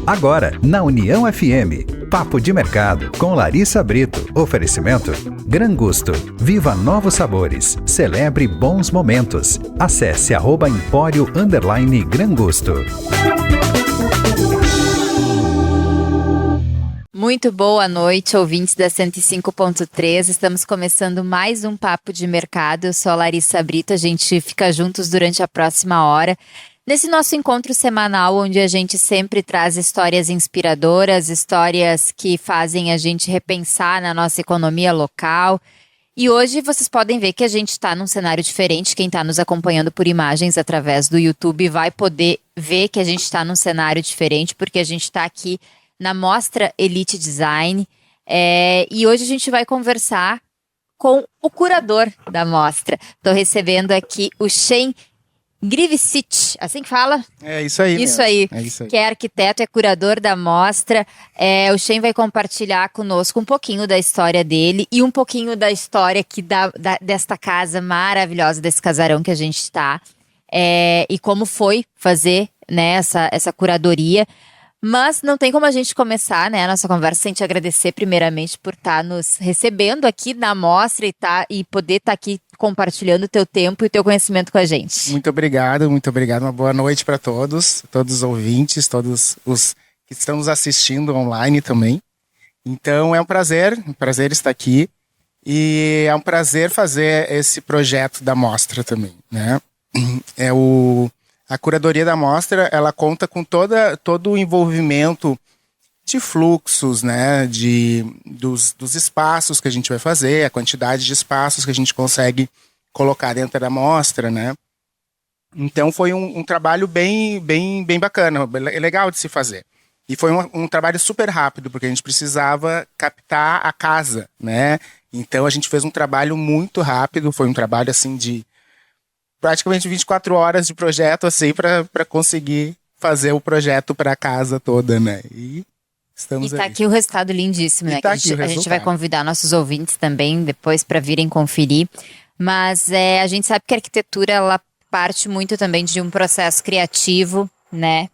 Agora, na União FM, Papo de Mercado, com Larissa Brito. Oferecimento Gran Gusto. Viva novos sabores. Celebre bons momentos. Acesse @empório_Gran Gusto. Muito boa noite, ouvintes da 105.3. Estamos começando mais um Papo de Mercado. Eu sou a Larissa Brito, a gente fica juntos durante a próxima hora. Nesse nosso encontro semanal, onde a gente sempre traz histórias inspiradoras, histórias que fazem a gente repensar na nossa economia local. E hoje vocês podem ver que a gente está num cenário diferente. Quem está nos acompanhando por imagens através do YouTube vai poder ver que a gente está num cenário diferente, porque a gente está aqui na Mostra Elite Design. E hoje a gente vai conversar com o curador da mostra. Estou recebendo aqui o Shen Grivicic, assim que fala? É isso aí. Isso aí, que é arquiteto, é curador da mostra. O Shen vai compartilhar conosco um pouquinho da história dele e um pouquinho da história aqui desta casa maravilhosa, desse casarão que a gente está. E como foi fazer, né, essa curadoria. Mas não tem como a gente começar, né, a nossa conversa sem te agradecer primeiramente por estar nos recebendo aqui na mostra e poder estar aqui compartilhando o teu tempo e o teu conhecimento com a gente. Muito obrigado. Uma boa noite para todos os ouvintes, todos os que estão nos assistindo online também. Então é um prazer estar aqui e é um prazer fazer esse projeto da mostra também, né? A curadoria da mostra, ela conta com todo o envolvimento de fluxos, né, dos espaços que a gente vai fazer, a quantidade de espaços que a gente consegue colocar dentro da mostra, né. Então foi um trabalho bem bacana, legal de se fazer. E foi um trabalho super rápido, porque a gente precisava captar a casa, né. Então a gente fez um trabalho muito rápido, foi um trabalho assim de praticamente 24 horas de projeto, assim, para conseguir fazer o projeto para a casa toda, né? E estamos tá aqui o resultado lindíssimo, né? Tá a gente vai convidar nossos ouvintes também depois para virem conferir. Mas a gente sabe que a arquitetura, ela parte muito também de um processo criativo, né?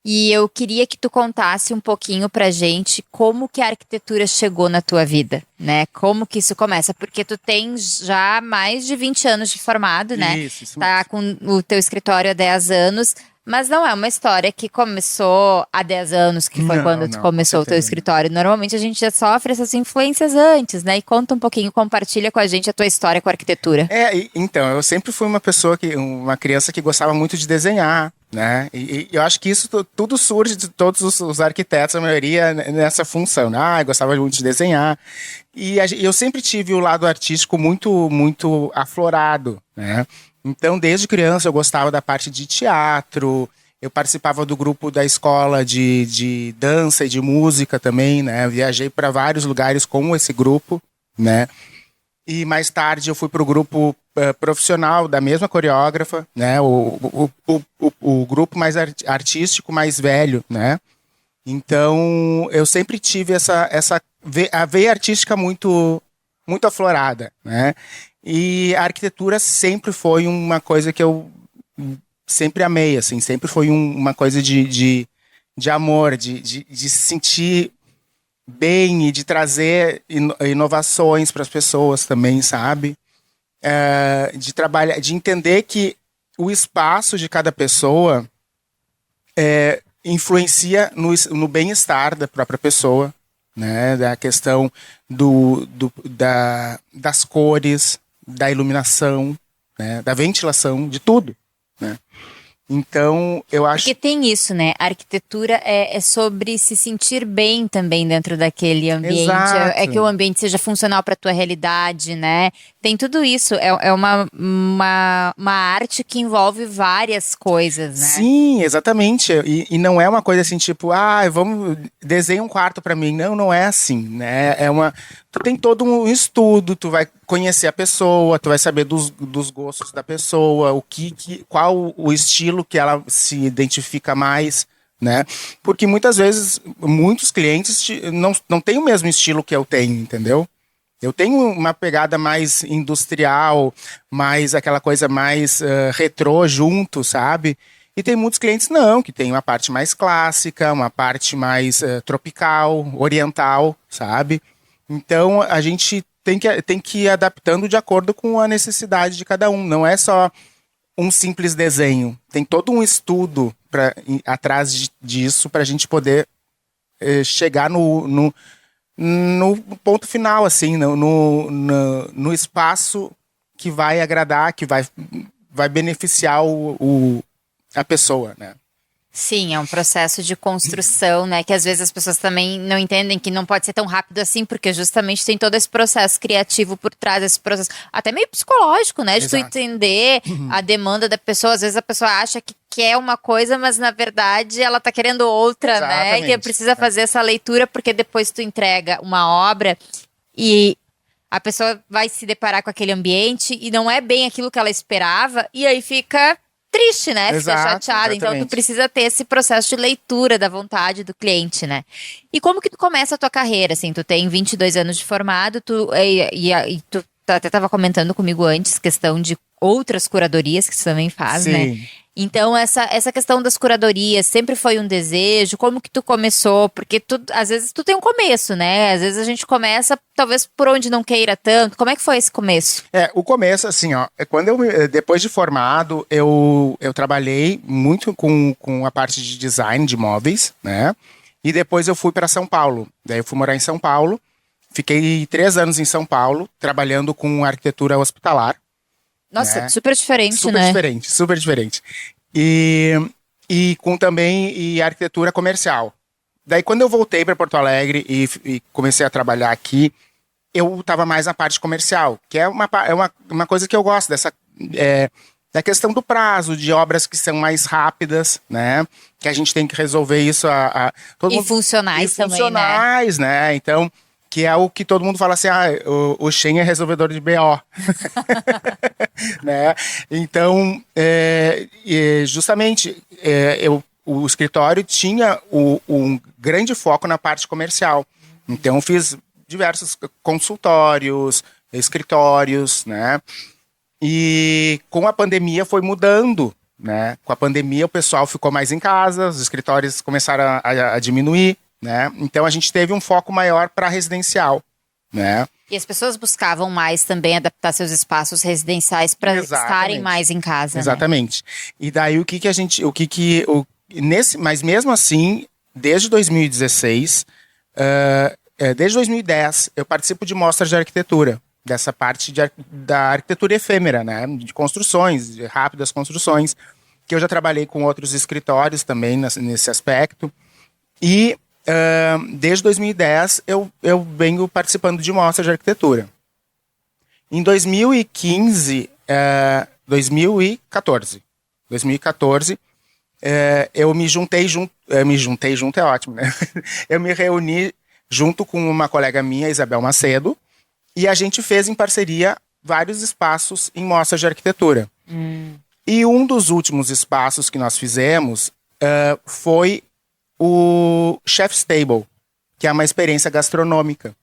E eu queria que tu contasse um pouquinho pra gente como que a arquitetura chegou na tua vida, né? Como que isso começa? Porque tu tens já mais de 20 anos de formado, né? Isso tá com o teu escritório há 10 anos, mas não é uma história que começou há 10 anos, que foi quando tu começou o teu escritório. Normalmente a gente já sofre essas influências antes, né? E conta um pouquinho, compartilha com a gente a tua história com a arquitetura. Então, eu sempre fui uma criança que gostava muito de desenhar, né? E eu acho que isso tudo surge de todos os arquitetos, a maioria nessa função, né? Eu gostava muito de desenhar. E eu sempre tive o lado artístico muito aflorado, né? Então, desde criança eu gostava da parte de teatro, eu participava do grupo da escola de dança e de música também, né? Eu viajei para vários lugares com esse grupo, né? E mais tarde eu fui para o grupo profissional da mesma coreógrafa, né? O grupo mais artístico, mais velho, né? Então, eu sempre tive a veia artística muito aflorada, né? E a arquitetura sempre foi uma coisa que eu sempre amei, assim, sempre foi uma coisa de amor, de se sentir bem e de trazer inovações para as pessoas também, sabe? De trabalhar, de entender que o espaço de cada pessoa influencia no bem-estar da própria pessoa, né? Da questão das cores, da iluminação, né? Da ventilação, de tudo, né? Então, eu acho... Porque tem isso, né? A arquitetura é sobre se sentir bem também dentro daquele ambiente. Exato. É que o ambiente seja funcional para a tua realidade, né? Tem tudo isso. É uma arte que envolve várias coisas, né? Sim, exatamente. E não é uma coisa assim, tipo, desenha um quarto para mim. Não é assim, né? Tu tem todo um estudo, tu vai conhecer a pessoa, tu vai saber dos gostos da pessoa, qual o estilo que ela se identifica mais, né? Porque muitas vezes, muitos clientes não têm o mesmo estilo que eu tenho, entendeu? Eu tenho uma pegada mais industrial, mais aquela coisa mais retrô junto, sabe? E tem muitos clientes não, que tem uma parte mais clássica, uma parte mais tropical, oriental, sabe? Então a gente tem que ir adaptando de acordo com a necessidade de cada um. Não é só um simples desenho. Tem todo um estudo atrás disso para a gente poder chegar no ponto final, assim, no espaço que vai agradar, que vai beneficiar a pessoa, né? Sim, é um processo de construção, né? Que às vezes as pessoas também não entendem que não pode ser tão rápido assim, porque justamente tem todo esse processo criativo por trás, esse processo até meio psicológico, né? De tu entender a demanda da pessoa. Às vezes a pessoa acha que quer uma coisa, mas na verdade ela tá querendo outra, né? E que precisa fazer essa leitura, porque depois tu entrega uma obra e a pessoa vai se deparar com aquele ambiente e não é bem aquilo que ela esperava, e aí fica triste, né? Fica chateada. Exatamente. Então tu precisa ter esse processo de leitura da vontade do cliente, né? E como que tu começa a tua carreira, assim? Tu tem 22 anos de formado, tu até estava comentando comigo antes, questão de outras curadorias que você também faz, né? Então, essa questão das curadorias sempre foi um desejo? Como que tu começou? Porque às vezes tu tem um começo, né? Às vezes a gente começa, talvez por onde não queira tanto. Como é que foi esse começo? O começo, assim, ó, depois de formado, eu trabalhei muito com a parte de design de móveis, né? E depois eu fui para São Paulo. Daí eu fui morar em São Paulo. Fiquei 3 anos em São Paulo, trabalhando com arquitetura hospitalar. Nossa, né? Super diferente, super né? Super diferente. E com também arquitetura comercial. Daí, quando eu voltei para Porto Alegre e comecei a trabalhar aqui, eu estava mais na parte comercial, que é uma coisa que eu gosto, da questão do prazo, de obras que são mais rápidas, né? Que a gente tem que resolver isso. Funcionais também, funcionais, né? Então, que é o que todo mundo fala assim, o Shen é resolvedor de BO. né? Então, justamente, o escritório tinha um grande foco na parte comercial. Então, eu fiz diversos consultórios, escritórios, né? E com a pandemia foi mudando, né? Com a pandemia o pessoal ficou mais em casa, os escritórios começaram a diminuir, né? Então a gente teve um foco maior para residencial, né? E as pessoas buscavam mais também adaptar seus espaços residenciais para estarem mais em casa. Exatamente. Né? E daí mas mesmo assim, desde 2016, desde 2010, eu participo de mostras de arquitetura, dessa parte da arquitetura efêmera, né? De construções, de rápidas construções, que eu já trabalhei com outros escritórios também nesse aspecto. E desde 2010 eu venho participando de mostras de arquitetura. Em 2014, eu me juntei junto é ótimo, né? Eu me reuni junto com uma colega minha, Isabel Macedo, e a gente fez em parceria vários espaços em mostras de arquitetura. E um dos últimos espaços que nós fizemos foi o Chef's Table, que é uma experiência gastronômica.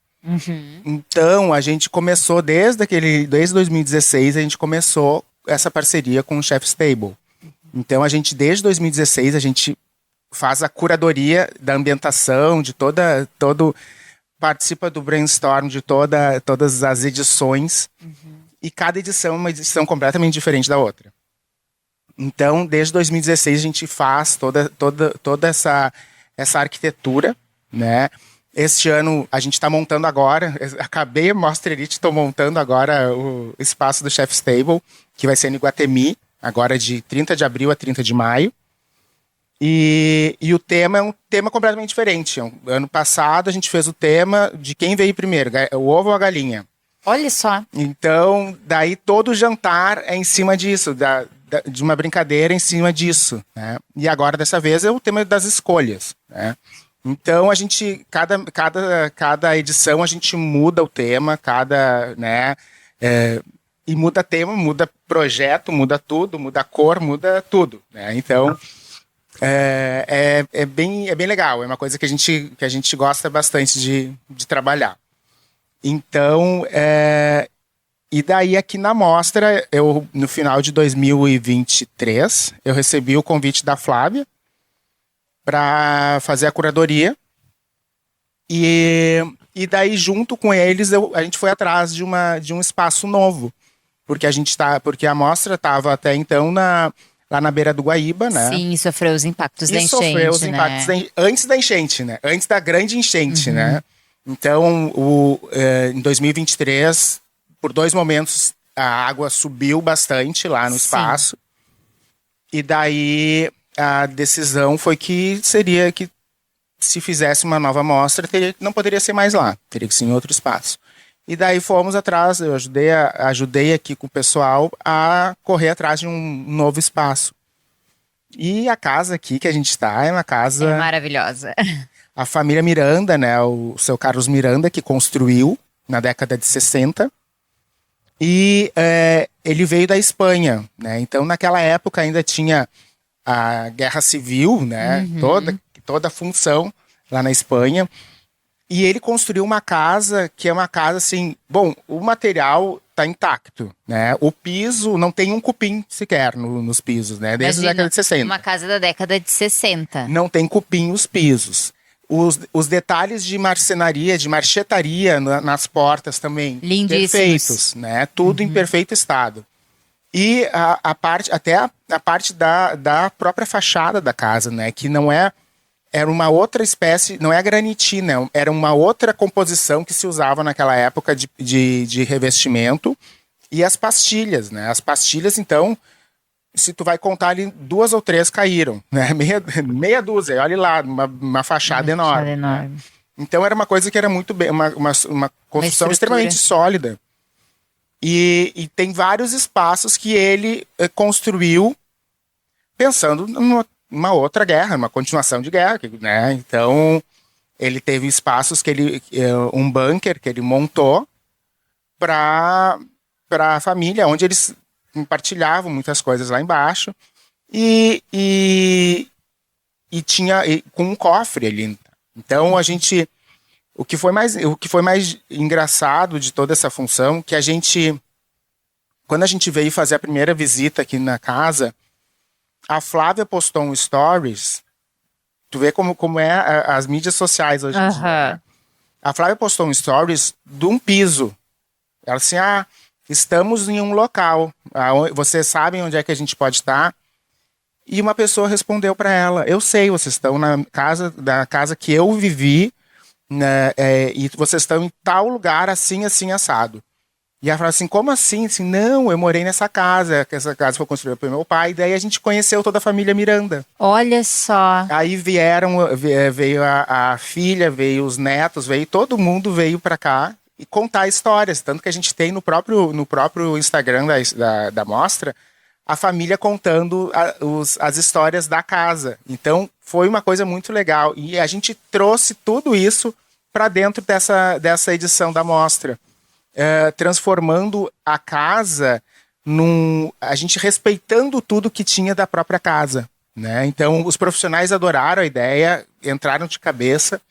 Então, a gente começou desde 2016, a gente começou essa parceria com o Chef's Table. Então, desde 2016, a gente faz a curadoria da ambientação, de participa do brainstorm de todas as edições, e cada edição é uma edição completamente diferente da outra. Então, desde 2016, a gente faz toda essa arquitetura, né? Este ano, a gente está montando agora, acabei a Mostra Elite, estou montando agora o espaço do Chef's Table, que vai ser no Iguatemi, agora de 30 de abril a 30 de maio. E o tema é um tema completamente diferente. Ano passado, a gente fez o tema de quem veio primeiro, o ovo ou a galinha. Olha só. Então, daí todo o jantar é em cima disso, de uma brincadeira em cima disso, né? E agora, dessa vez, é o tema das escolhas, né? Então, cada edição, a gente muda o tema, né? E muda tema, muda projeto, muda tudo, muda cor, muda tudo, né? Então, é bem legal, é uma coisa que a gente gosta bastante de trabalhar. Então, E daí aqui na mostra, no final de 2023, eu recebi o convite da Flávia para fazer a curadoria. E daí, junto com eles, a gente foi atrás de um espaço novo. Porque a mostra estava até então lá na beira do Guaíba, né? Sim, e sofreu os impactos da enchente, sofreu os impactos antes da enchente, né? Antes da grande enchente, né? Então, em 2023, por 2 momentos, a água subiu bastante lá no espaço. E daí, a decisão foi que se fizesse uma nova mostra, não poderia ser mais lá. Teria que ser em outro espaço. E daí fomos atrás, eu ajudei aqui com o pessoal a correr atrás de um novo espaço. E a casa aqui que a gente está é uma casa... É maravilhosa. A família Miranda, né, o seu Carlos Miranda, que construiu na década de 60. E ele veio da Espanha, né? Então naquela época ainda tinha a Guerra Civil, né? Toda a função lá na Espanha. E ele construiu uma casa que é uma casa assim... Bom, o material está intacto, né? O piso não tem um cupim sequer nos pisos, né? Desde a década de 60. Uma casa da década de 60. Não tem cupim os pisos. Os detalhes de marcenaria, de marchetaria nas portas também. Lindíssimos. Perfeitos, né? Tudo em perfeito estado. E a parte da própria fachada da casa, né? Que não é... Era uma outra espécie, não é a granitina, era uma outra composição que se usava naquela época de revestimento. E as pastilhas, né? As pastilhas, então, se tu vai contar ali, 2 ou 3 caíram, né? Meia dúzia, olha lá, uma fachada enorme. Então era uma coisa que era muito bem, uma construção extremamente sólida. E tem vários espaços que ele construiu pensando numa outra guerra, uma continuação de guerra, né? Então, ele teve espaços um bunker que ele montou para a família, onde eles compartilhavam muitas coisas lá embaixo e tinha com um cofre ali. Então, o que foi mais engraçado de toda essa função, que quando a gente veio fazer a primeira visita aqui na casa, a Flávia postou um stories. Tu vê como é as mídias sociais hoje em dia. Né? A Flávia postou um stories de um piso. Ela assim, estamos em um local. Vocês sabem onde é que a gente pode estar? E uma pessoa respondeu para ela, eu sei, vocês estão na casa que eu vivi, né, e vocês estão em tal lugar, assim, assim, assado. E ela falou assim, como assim? Assim, não, eu morei nessa casa, que essa casa foi construída pelo meu pai, e daí a gente conheceu toda a família Miranda. Olha só. Aí veio a filha, veio os netos, todo mundo veio para cá e contar histórias, tanto que a gente tem no próprio Instagram da mostra, a família contando as histórias da casa. Então, foi uma coisa muito legal. E a gente trouxe tudo isso para dentro dessa edição da mostra. Transformando a casa a gente respeitando tudo que tinha da própria casa, né? Então os profissionais adoraram a ideia, entraram de cabeça,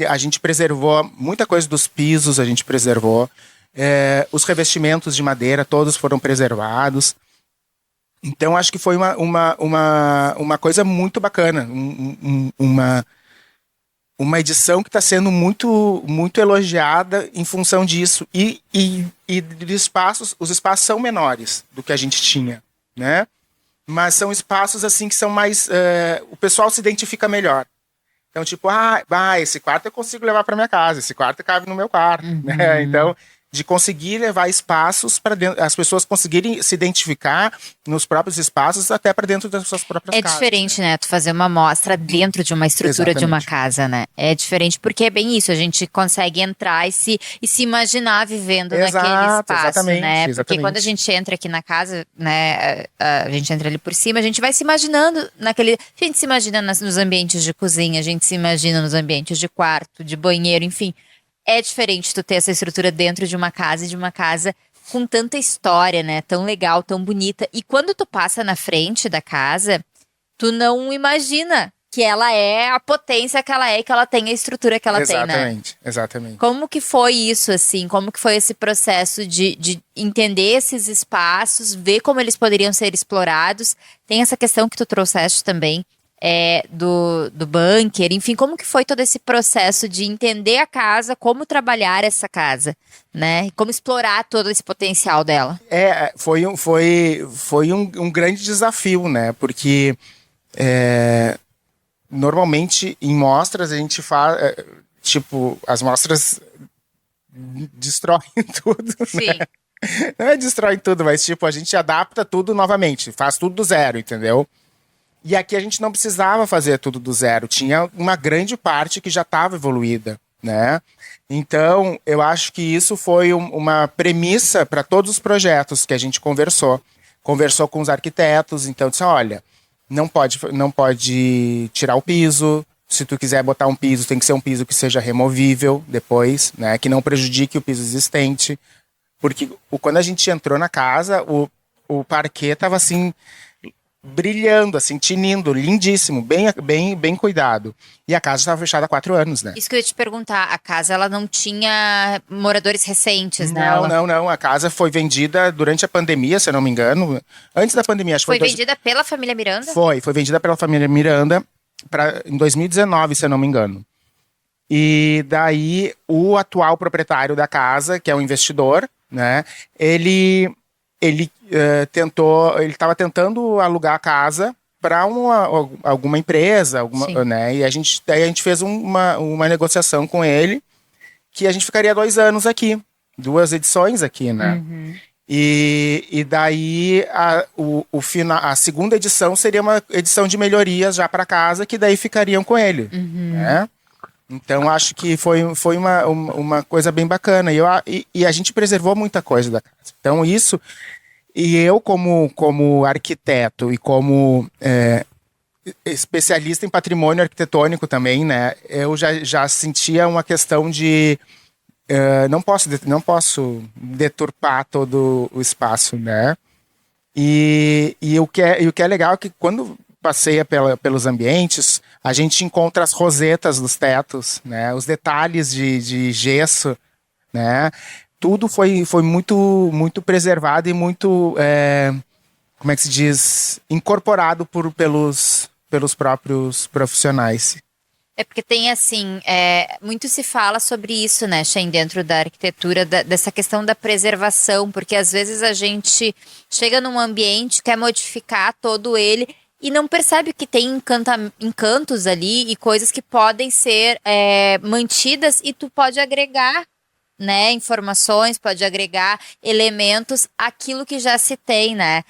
a gente preservou muita coisa dos pisos, a gente preservou os revestimentos de madeira, todos foram preservados. Então acho que foi uma coisa muito bacana, uma edição que está sendo muito, muito elogiada em função disso. E os espaços são menores do que a gente tinha, né? Mas são espaços assim que são mais... o pessoal se identifica melhor. Então, tipo, esse quarto eu consigo levar para minha casa, esse quarto cabe no meu quarto, né? Então, de conseguir levar espaços para dentro, as pessoas conseguirem se identificar nos próprios espaços até para dentro das suas próprias casas. É diferente, né? Tu fazer uma mostra dentro de uma estrutura de uma casa, né? É diferente porque é bem isso, a gente consegue entrar e se imaginar vivendo naquele espaço, né? Porque quando a gente entra aqui na casa, né? A gente entra ali por cima, a gente vai se imaginando a gente se imagina nos ambientes de cozinha, a gente se imagina nos ambientes de quarto, de banheiro, enfim. É diferente tu ter essa estrutura dentro de uma casa e de uma casa com tanta história, né? Tão legal, tão bonita. E quando tu passa na frente da casa, tu não imagina que ela é a potência que ela é e que ela tem a estrutura que ela tem, né? Exatamente. Como que foi isso, assim? Como que foi esse processo de entender esses espaços, ver como eles poderiam ser explorados? Tem essa questão que tu trouxeste também, do bunker, enfim, como que foi todo esse processo de entender a casa, como trabalhar essa casa, né? Como explorar todo esse potencial dela? Foi um grande desafio, né? Porque normalmente em mostras a gente faz, tipo, as mostras destroem tudo, Sim. né? Não é destrói tudo, mas tipo, a gente adapta tudo novamente, faz tudo do zero, entendeu? E aqui a gente não precisava fazer tudo do zero, tinha uma grande parte que já estava evoluída, né? Então, eu acho que isso foi uma premissa para todos os projetos que a gente conversou. Conversou com os arquitetos, então disse, olha, não pode tirar o piso, se tu quiser botar um piso, tem que ser um piso que seja removível depois, né? Que não prejudique o piso existente. Porque quando a gente entrou na casa, o parquet estava assim, brilhando, assim, tinindo, lindíssimo, bem cuidado. E a casa estava fechada há 4 anos, né? Isso que eu ia te perguntar, a casa ela não tinha moradores recentes, né? Não. A casa foi vendida durante a pandemia, se eu não me engano. Antes da pandemia, acho que foi vendida pela família Miranda? Foi vendida pela família Miranda em 2019, se eu não me engano. E daí o atual proprietário da casa, que é um investidor, né? Ele estava tentando alugar a casa para alguma empresa, né? E daí a gente fez uma negociação com ele que a gente ficaria 2 anos aqui, 2 edições aqui, né? Uhum. E daí a segunda edição seria uma edição de melhorias já para casa, que daí ficariam com ele, né? Então acho que foi uma coisa bem bacana e a gente preservou muita coisa da casa. Então isso, e eu como arquiteto e como especialista em patrimônio arquitetônico também, né? Eu já sentia uma questão de não posso deturpar todo o espaço, né? E o que é legal é que quando passeia pelos ambientes, a gente encontra as rosetas dos tetos, né? Os detalhes de gesso, né? Tudo foi muito, muito preservado e muito, como é que se diz, incorporado pelos próprios profissionais. É porque tem assim, muito se fala sobre isso, né, Shane, dentro da arquitetura, dessa questão da preservação, porque às vezes a gente chega num ambiente, quer modificar todo ele e não percebe que tem encantos ali e coisas que podem ser mantidas e tu pode agregar, né, informações, pode agregar elementos àquilo que já se tem, né?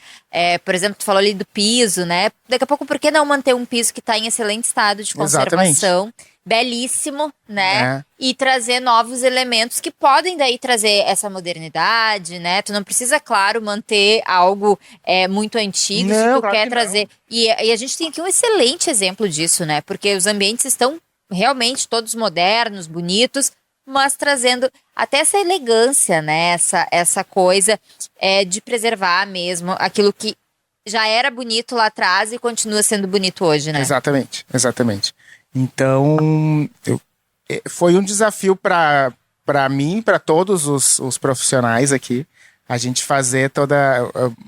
Por exemplo, tu falou ali do piso, né? Daqui a pouco, por que não manter um piso que está em excelente estado de conservação? Exatamente. Belíssimo, né? E trazer novos elementos que podem daí trazer essa modernidade, né? Tu não precisa, claro, manter algo muito antigo, se tu quer trazer. E a gente tem aqui um excelente exemplo disso, né? Porque os ambientes estão realmente todos modernos, bonitos, mas trazendo até essa elegância, né? Essa coisa de preservar mesmo aquilo que já era bonito lá atrás e continua sendo bonito hoje, né? Exatamente. Então, foi um desafio para mim, para todos os profissionais aqui, a gente fazer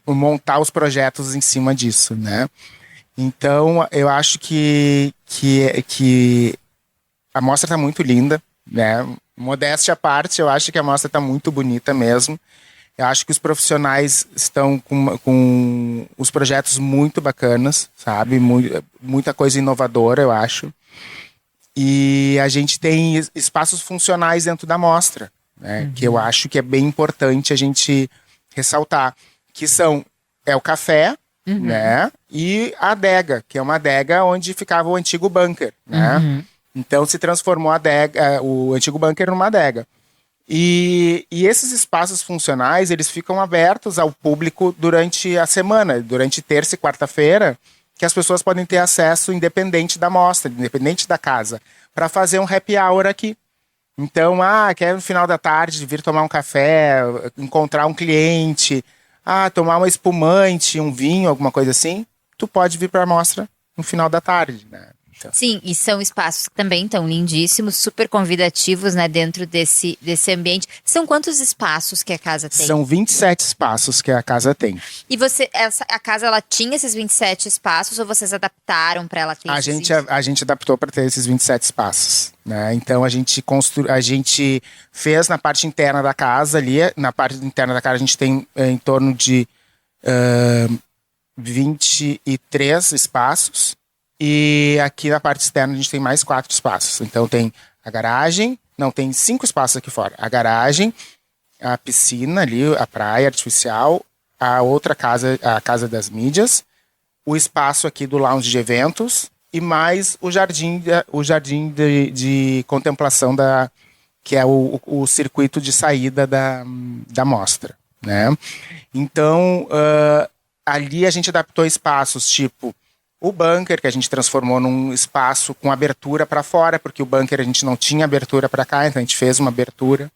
montar os projetos em cima disso, né? Então, eu acho que a mostra está muito linda, né? Modéstia à parte, eu acho que a mostra está muito bonita mesmo. Eu acho que os profissionais estão com os projetos muito bacanas, sabe? Muita coisa inovadora, eu acho. E a gente tem espaços funcionais dentro da mostra, né? Que eu acho que é bem importante a gente ressaltar. Que é o café, né? E a adega, que é uma adega onde ficava o antigo bunker, né? Então se transformou o antigo bunker numa adega. E esses espaços funcionais, eles ficam abertos ao público durante a semana, durante terça e quarta-feira, que as pessoas podem ter acesso independente da mostra, independente da casa, para fazer um happy hour aqui. Então, quer no final da tarde vir tomar um café, encontrar um cliente, tomar uma espumante, um vinho, alguma coisa assim, tu pode vir para a mostra no final da tarde, né? Então, Sim, e são espaços que também estão lindíssimos, super convidativos, né, dentro desse ambiente. São quantos espaços que a casa tem? são 27 espaços que a casa tem. E a casa, ela tinha esses 27 espaços ou vocês adaptaram para ela ter A esses gente adaptou para ter esses 27 espaços, né? Então a gente fez na parte interna da casa ali, na parte interna da casa a gente tem em torno de 23 espaços e aqui na parte externa a gente tem mais 4 espaços. Então tem a garagem, não, tem 5 espaços aqui fora. A garagem, a piscina ali, a praia artificial, a outra casa, a casa das mídias, o espaço aqui do lounge de eventos e mais o jardim de contemplação que é o circuito de saída da mostra, né? Então, ali a gente adaptou espaços tipo o bunker, que a gente transformou num espaço com abertura para fora, porque o bunker a gente não tinha abertura para cá, então a gente fez uma abertura.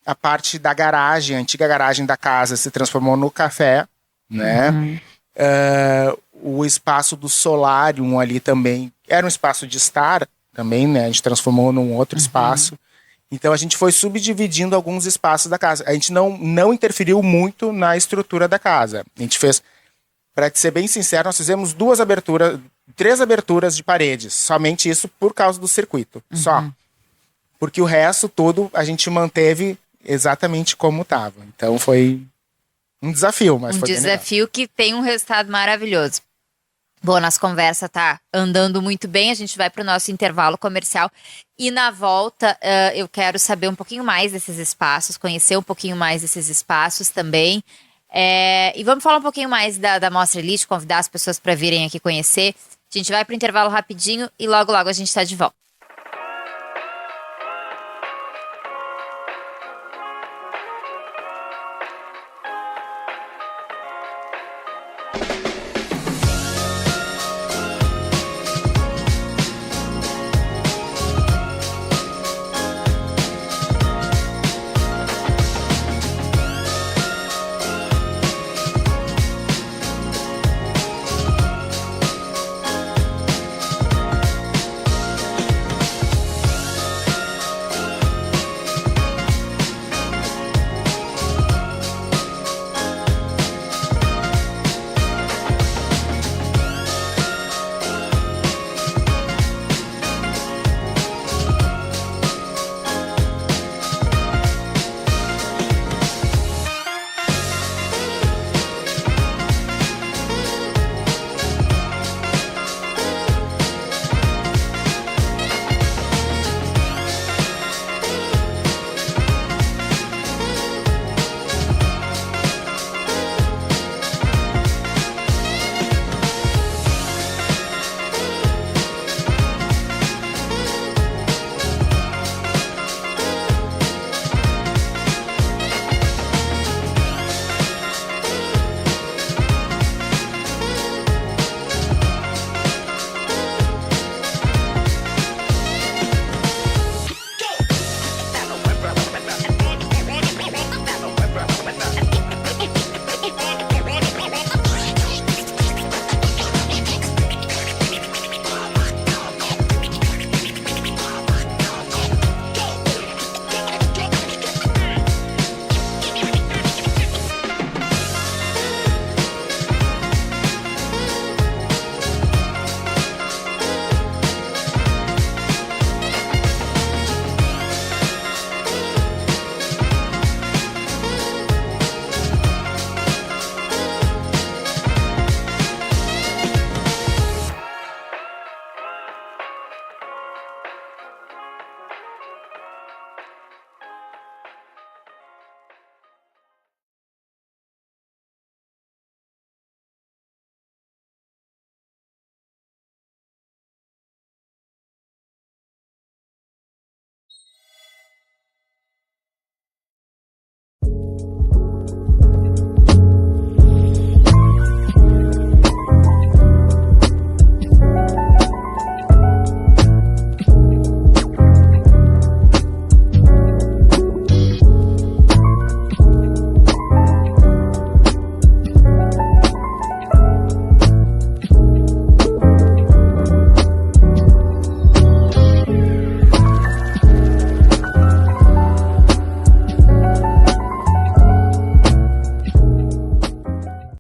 A parte da garagem, a antiga garagem da casa, se transformou no café, né? Uhum. O espaço do solarium ali também era um espaço de estar também, né? A gente transformou num outro espaço. Então a gente foi subdividindo alguns espaços da casa. A gente não interferiu muito na estrutura da casa. A gente fez, para ser bem sincero, nós fizemos 3 aberturas de paredes. Somente isso por causa do circuito. Só. Porque o resto todo a gente manteve exatamente como estava. Então foi um desafio, mas foi bem legal. Desafio que tem um resultado maravilhoso. Bom, nossa conversa tá andando muito bem, a gente vai para o nosso intervalo comercial e na volta eu quero saber um pouquinho mais desses espaços, conhecer um pouquinho mais desses espaços também. E vamos falar um pouquinho mais da Mostra Elite, convidar as pessoas para virem aqui conhecer. A gente vai para o intervalo rapidinho e logo a gente está de volta.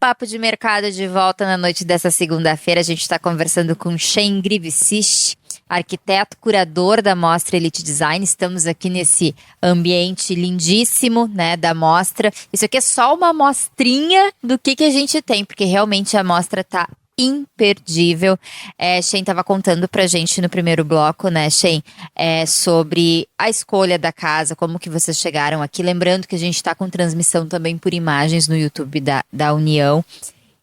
Papo de Mercado de volta na noite dessa segunda-feira. A gente está conversando com Shane Grivicic, arquiteto, curador da Mostra Elite Design. Estamos aqui nesse ambiente lindíssimo, né, da mostra. Isso aqui é só uma amostrinha do que a gente tem, porque realmente a mostra tá imperdível. Shane estava contando pra gente no primeiro bloco, né, Shane, sobre a escolha da casa, como que vocês chegaram aqui. Lembrando que a gente está com transmissão também por imagens no YouTube da União.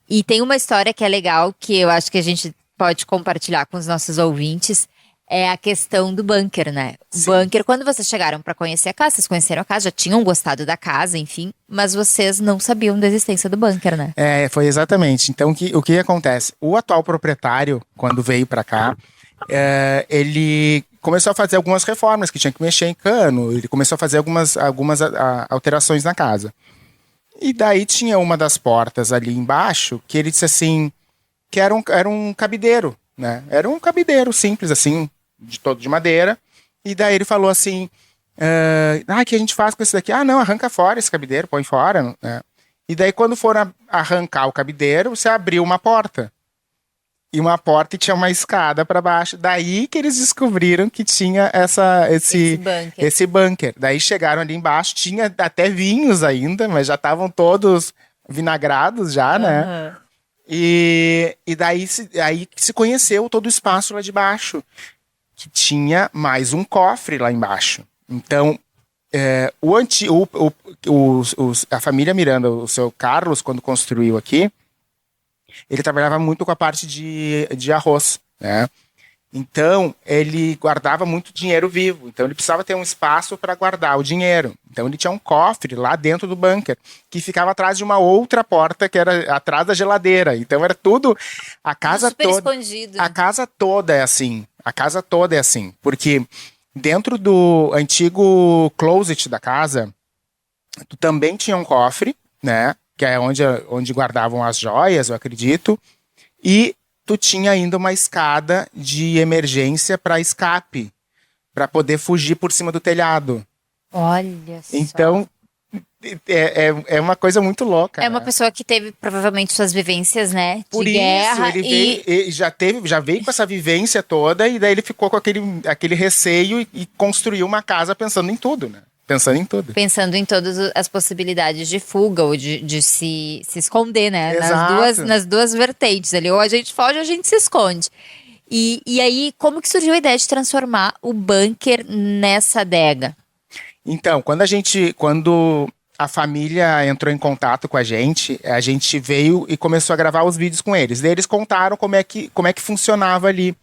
E tem uma história que é legal, que eu acho que a gente pode compartilhar com os nossos ouvintes, é a questão do bunker, né? O bunker, quando vocês chegaram para conhecer a casa, vocês conheceram a casa, já tinham gostado da casa, enfim, mas vocês não sabiam da existência do bunker, né? Foi exatamente. Então, o que acontece? O atual proprietário, quando veio para cá, ele começou a fazer algumas reformas, que tinha que mexer em cano, ele começou a fazer algumas alterações na casa. E daí tinha uma das portas ali embaixo, que ele disse assim, que era um cabideiro, né? Era um cabideiro simples, assim, todo de madeira. E daí ele falou assim, o que a gente faz com esse daqui? Ah, não, arranca fora esse cabideiro, põe fora, né? E daí quando foram arrancar o cabideiro, você abriu uma porta. E uma porta e tinha uma escada para baixo. Daí que eles descobriram que tinha esse bunker. Daí chegaram ali embaixo, tinha até vinhos ainda, mas já estavam todos vinagrados já, né? E daí aí se conheceu todo o espaço lá de baixo, que tinha mais um cofre lá embaixo. Então, a família Miranda, o seu Carlos, quando construiu aqui, ele trabalhava muito com a parte de arroz, né? Então, ele guardava muito dinheiro vivo. Então, ele precisava ter um espaço para guardar o dinheiro. Então, ele tinha um cofre lá dentro do bunker, que ficava atrás de uma outra porta, que era atrás da geladeira. Então, era tudo... A casa super toda... escondido. A casa toda é assim. A casa toda é assim. Porque dentro do antigo closet da casa, tu também tinha um cofre, né? Que é onde guardavam as joias, eu acredito. E tu tinha ainda uma escada de emergência para escape, para poder fugir por cima do telhado. Olha só. Então, é uma coisa muito louca. É uma pessoa que teve provavelmente suas vivências, né, por de guerra. Ele já veio com essa vivência toda, e daí ele ficou com aquele receio e construiu uma casa pensando em tudo, né? Pensando em tudo. Pensando em todas as possibilidades de fuga ou de se esconder, né? Exato. Nas duas vertentes ali. Ou a gente foge ou a gente se esconde. E aí, como que surgiu a ideia de transformar o bunker nessa adega? Então, quando a família entrou em contato com a gente veio e começou a gravar os vídeos com eles. Daí eles contaram como é que funcionava ali.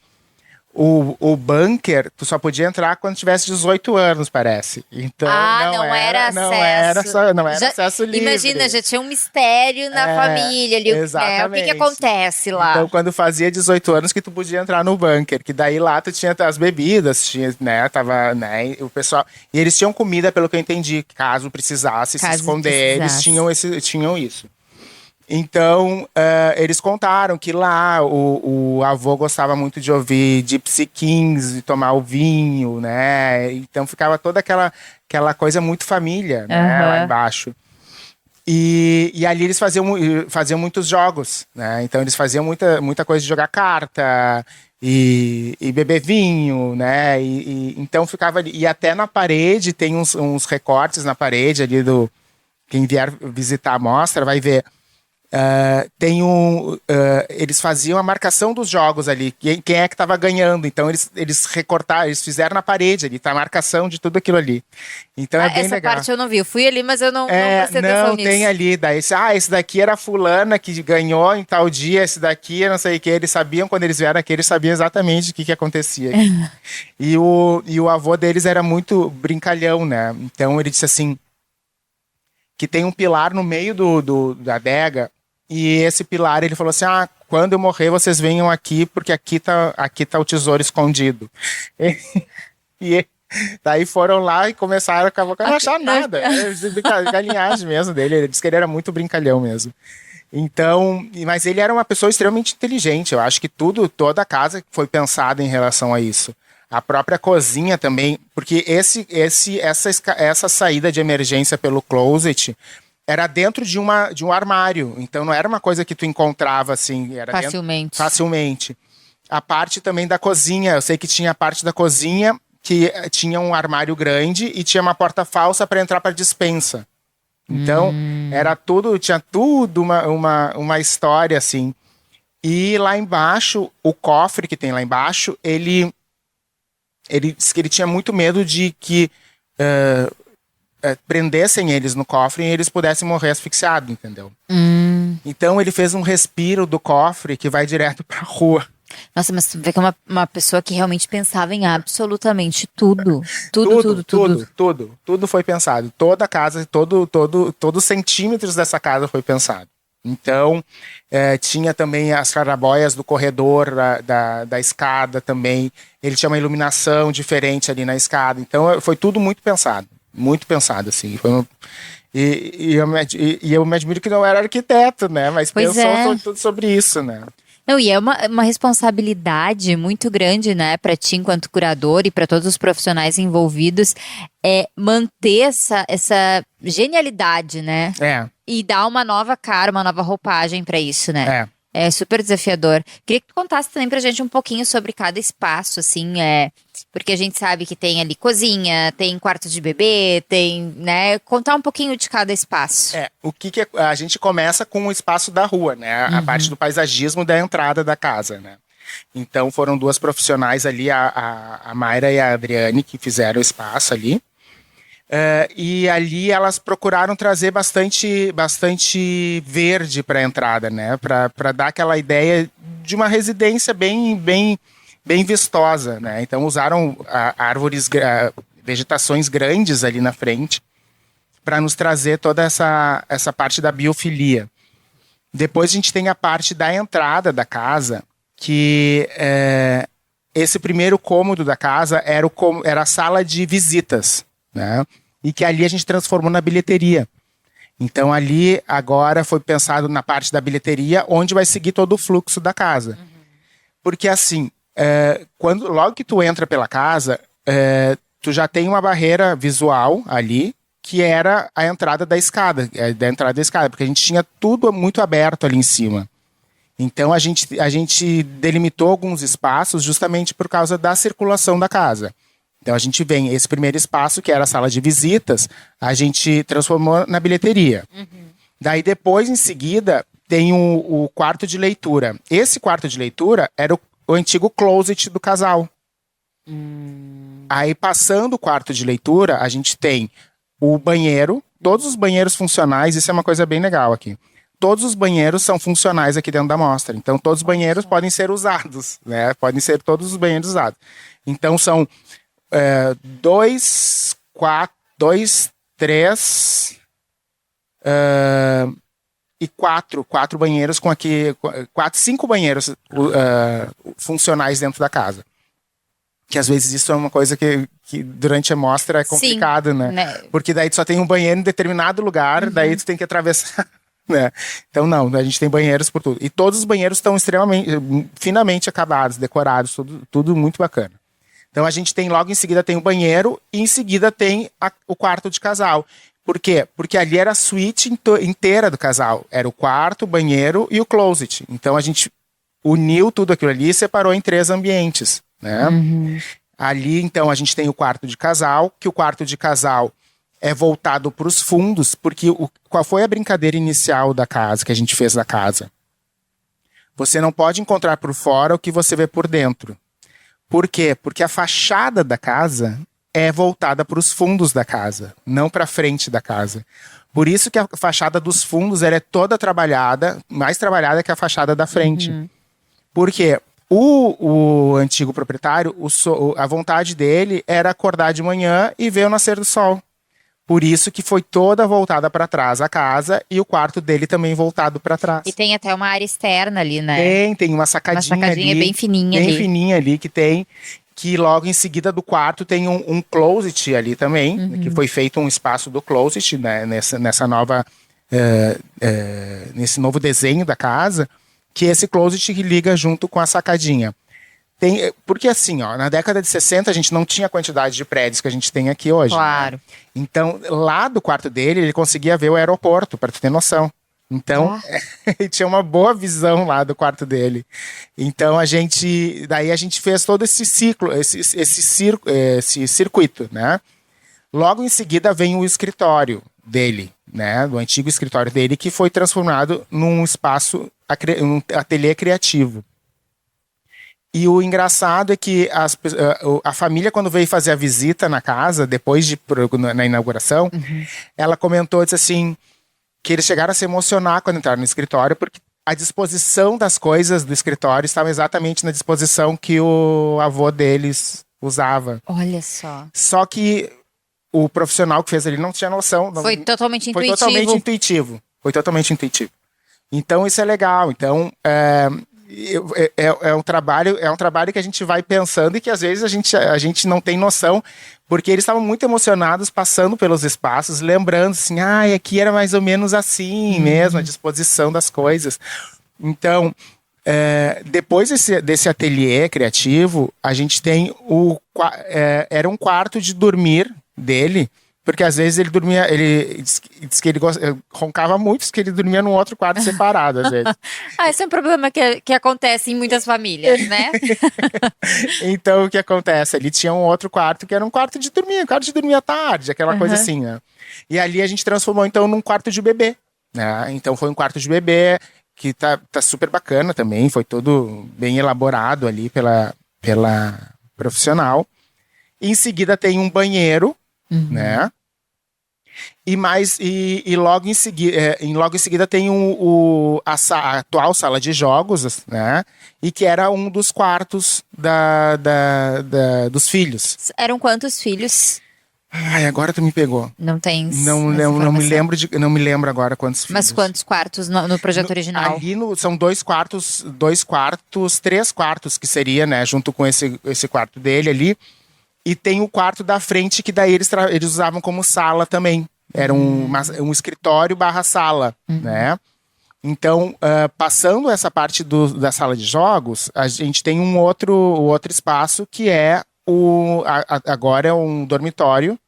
O bunker, tu só podia entrar quando tivesse 18 anos, parece. Então, não era acesso livre. Imagina, já tinha um mistério na família ali. Exatamente. O que acontece lá? Então, quando fazia 18 anos que tu podia entrar no bunker, que daí lá tu tinha as bebidas, tinha, né, tava, né, e o pessoal... E eles tinham comida, pelo que eu entendi, caso precisasse se esconder, eles tinham isso. Então, eles contaram que lá o avô gostava muito de ouvir Gypsy Kings, de tomar o vinho, né? Então ficava toda aquela coisa muito família, né? Lá embaixo. E ali eles faziam muitos jogos, né? Então eles faziam muita coisa de jogar carta e beber vinho, né? Então ficava ali. E até na parede, tem uns recortes na parede ali do... Quem vier visitar a mostra vai ver... eles faziam a marcação dos jogos ali, quem é que estava ganhando. Então eles recortaram, eles fizeram na parede ali, tá a marcação de tudo aquilo ali. Então é bem essa legal. Essa parte eu não vi, eu fui ali, mas eu não prestei atenção nisso. Não, tem ali, daí esse daqui era a fulana que ganhou em tal dia, esse daqui não sei o que, eles sabiam, quando eles vieram aqui, eles sabiam exatamente o que acontecia aqui. e o avô deles era muito brincalhão, né? Então ele disse assim, que tem um pilar no meio da adega. E esse pilar, ele falou assim, quando eu morrer, vocês venham aqui, porque aqui tá o tesouro escondido. E daí foram lá e começaram a não achar nada. Galinhagem mesmo dele, ele disse que ele era muito brincalhão mesmo. Então, mas ele era uma pessoa extremamente inteligente, eu acho que toda a casa foi pensada em relação a isso. A própria cozinha também, porque essa saída de emergência pelo closet... era dentro de um armário. Então não era uma coisa que tu encontrava assim. Era facilmente. A parte também da cozinha. Eu sei que tinha a parte da cozinha que tinha um armário grande e tinha uma porta falsa para entrar para despensa. Então, tinha tudo uma história, assim. E lá embaixo, o cofre que tem lá embaixo, ele disse que ele tinha muito medo de que prendessem eles no cofre e eles pudessem morrer asfixiados, entendeu? Então, ele fez um respiro do cofre que vai direto pra rua. Nossa, mas tu vê que é uma pessoa que realmente pensava em absolutamente tudo. Tudo foi pensado. Toda a casa, todos os centímetros dessa casa foi pensado. Então, tinha também as clarabóias do corredor, da escada também. Ele tinha uma iluminação diferente ali na escada. Então, foi tudo muito pensado. Muito pensado, assim. E eu me admiro que não era arquiteto, né? Mas pensou tudo sobre isso, né? Não, e é uma responsabilidade muito grande, né, para ti enquanto curador e para todos os profissionais envolvidos, manter essa genialidade, né? E dar uma nova cara, uma nova roupagem para isso, né? É super desafiador. Queria que tu contasse também pra gente um pouquinho sobre cada espaço, assim, porque a gente sabe que tem ali cozinha, tem quarto de bebê, tem, né, contar um pouquinho de cada espaço. A gente começa com o espaço da rua, né, a parte do paisagismo da entrada da casa, né. Então foram duas profissionais ali, a Mayra e a Adriane, que fizeram o espaço ali. E ali elas procuraram trazer bastante verde para a entrada, né? Para dar aquela ideia de uma residência bem vistosa, né? Então usaram árvores, vegetações grandes ali na frente para nos trazer toda essa parte da biofilia. Depois a gente tem a parte da entrada da casa, que esse primeiro cômodo da casa era a sala de visitas, né? E que ali a gente transformou na bilheteria. Então ali agora foi pensado na parte da bilheteria, onde vai seguir todo o fluxo da casa. Porque assim, logo que tu entra pela casa, tu já tem uma barreira visual ali, que era a entrada da escada, porque a gente tinha tudo muito aberto ali em cima. Então a gente delimitou alguns espaços justamente por causa da circulação da casa. Então a gente vem, esse primeiro espaço, que era a sala de visitas, a gente transformou na bilheteria. Daí depois, em seguida, tem o quarto de leitura. Esse quarto de leitura era o antigo closet do casal. Aí, passando o quarto de leitura, a gente tem o banheiro, todos os banheiros funcionais, isso é uma coisa bem legal aqui. Todos os banheiros são funcionais aqui dentro da mostra. Então, todos os banheiros podem ser usados, né? Podem ser todos os banheiros usados. Então, são 2, 3 e 4 banheiros com aqui 5 banheiros funcionais dentro da casa, que às vezes isso é uma coisa que durante a mostra é complicado. Sim, né? Porque daí tu só tem um banheiro em determinado lugar, daí tu tem que atravessar, né? Então não, a gente tem banheiros por tudo, e todos os banheiros estão extremamente finamente acabados, decorados, tudo muito bacana. Então a gente tem, logo em seguida tem o banheiro e em seguida tem o quarto de casal. Por quê? Porque ali era a suíte inteira do casal. Era o quarto, o banheiro e o closet. Então a gente uniu tudo aquilo ali e separou em 3 ambientes, né? Ali, então, a gente tem o quarto de casal, que o quarto de casal é voltado para os fundos, porque qual foi a brincadeira inicial da casa, que a gente fez da casa? Você não pode encontrar por fora o que você vê por dentro. Por quê? Porque a fachada da casa é voltada para os fundos da casa, não para a frente da casa. Por isso que a fachada dos fundos ela é toda trabalhada, mais trabalhada que a fachada da frente. Por quê? O antigo proprietário, a vontade dele era acordar de manhã e ver o nascer do sol. Por isso que foi toda voltada para trás a casa e o quarto dele também voltado para trás. E tem até uma área externa ali, né? Tem uma sacadinha ali. Uma sacadinha bem fininha ali. Bem fininha ali, que logo em seguida do quarto tem um closet ali também, que foi feito um espaço do closet, né, nessa nova, nesse novo desenho da casa, que esse closet liga junto com a sacadinha. Porque assim, ó, na década de 60 a gente não tinha a quantidade de prédios que a gente tem aqui hoje. Claro. Né? Então, lá do quarto dele, ele conseguia ver o aeroporto, para tu ter noção. Então, ele tinha uma boa visão lá do quarto dele. Então, daí a gente fez todo esse ciclo, esse circuito, né? Logo em seguida vem o escritório dele, né? Do antigo escritório dele, que foi transformado num espaço, um ateliê criativo. E o engraçado é que a família, quando veio fazer a visita na casa, na inauguração, ela comentou, disse assim, que eles chegaram a se emocionar quando entraram no escritório, porque a disposição das coisas do escritório estava exatamente na disposição que o avô deles usava. Olha só. Só que o profissional que fez ali não tinha noção. Foi totalmente intuitivo. Foi totalmente intuitivo. Então, isso é legal. Então, é um trabalho que a gente vai pensando e que às vezes a gente não tem noção, porque eles estavam muito emocionados passando pelos espaços, lembrando assim, aqui era mais ou menos assim mesmo, a disposição das coisas. Então, depois desse ateliê criativo, a gente tem era um quarto de dormir dele, porque às vezes ele dormia, ele diz que ele roncava muito, diz que ele dormia num outro quarto separado, às vezes. Esse é um problema que acontece em muitas famílias, né? Então, o que acontece? Ele tinha um outro quarto que era um quarto de dormir à tarde, aquela coisa assim, né? E ali a gente transformou, então, num quarto de bebê, né? Então, foi um quarto de bebê que tá super bacana também, foi todo bem elaborado ali pela profissional. Em seguida, tem um banheiro, né? E logo em seguida tem a atual sala de jogos, né? E que era um dos quartos dos filhos. Eram quantos filhos? Agora tu me pegou. Não tem. Não me lembro agora quantos filhos. Mas quantos quartos no projeto original? Ali são 3 quartos que seria, né? Junto com esse quarto dele ali. E tem o quarto da frente, que daí eles usavam como sala também. Era um escritório / sala, né? Então, passando essa parte da sala de jogos, a gente tem o outro espaço, que é agora é um dormitório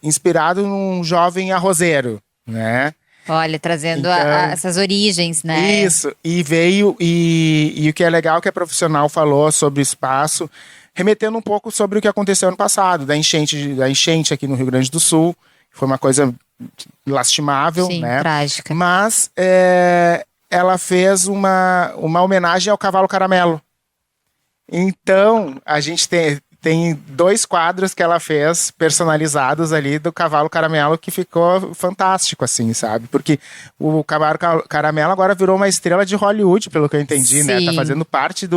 inspirado num jovem arrozeiro, né? Olha, trazendo então, essas origens, né? Isso, e o que é legal é que a profissional falou sobre o espaço, remetendo um pouco sobre o que aconteceu ano passado, da enchente aqui no Rio Grande do Sul. Foi uma coisa lastimável, sim, né? Trágica. Mas ela fez uma homenagem ao cavalo caramelo. Então, a gente tem 2 quadros que ela fez personalizados ali do cavalo caramelo, que ficou fantástico, assim, sabe? Porque o cavalo caramelo agora virou uma estrela de Hollywood, pelo que eu entendi, né? Tá fazendo parte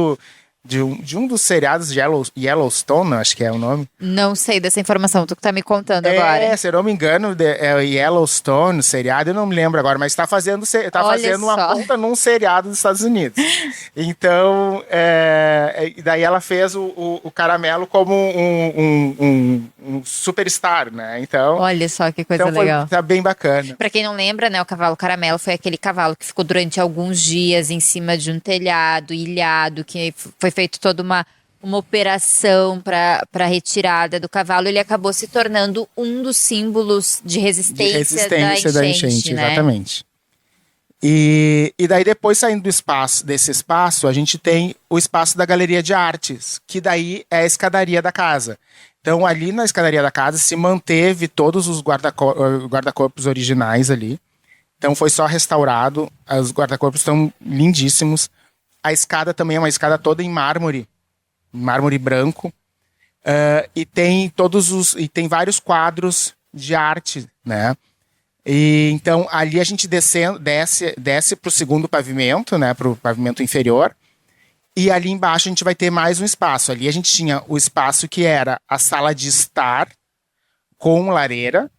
de um dos seriados de Yellowstone, acho que é o nome. Não sei dessa informação, tu que tá me contando agora. Se eu não me engano, é o Yellowstone, seriado, eu não me lembro agora, mas tá fazendo uma ponta num seriado dos Estados Unidos. Então, daí ela fez o caramelo como um superstar, né? Então, olha só que coisa legal. Tá bem bacana. Pra quem não lembra, né, o cavalo caramelo foi aquele cavalo que ficou durante alguns dias em cima de um telhado, ilhado, que foi feito toda uma operação para retirada do cavalo. Ele acabou se tornando um dos símbolos de resistência da enchente, né? Exatamente. E daí, depois, saindo desse espaço, a gente tem o espaço da Galeria de Artes, que daí é a escadaria da casa. Então, ali na escadaria da casa se manteve todos os guarda-corpos originais ali. Então, foi só restaurado. Os guarda-corpos estão lindíssimos. A escada também é uma escada toda em mármore branco. E tem vários quadros de arte, né? E então ali a gente desce para o segundo pavimento, né? Para o pavimento inferior. E ali embaixo a gente vai ter mais um espaço. Ali a gente tinha o espaço que era a sala de estar com lareira.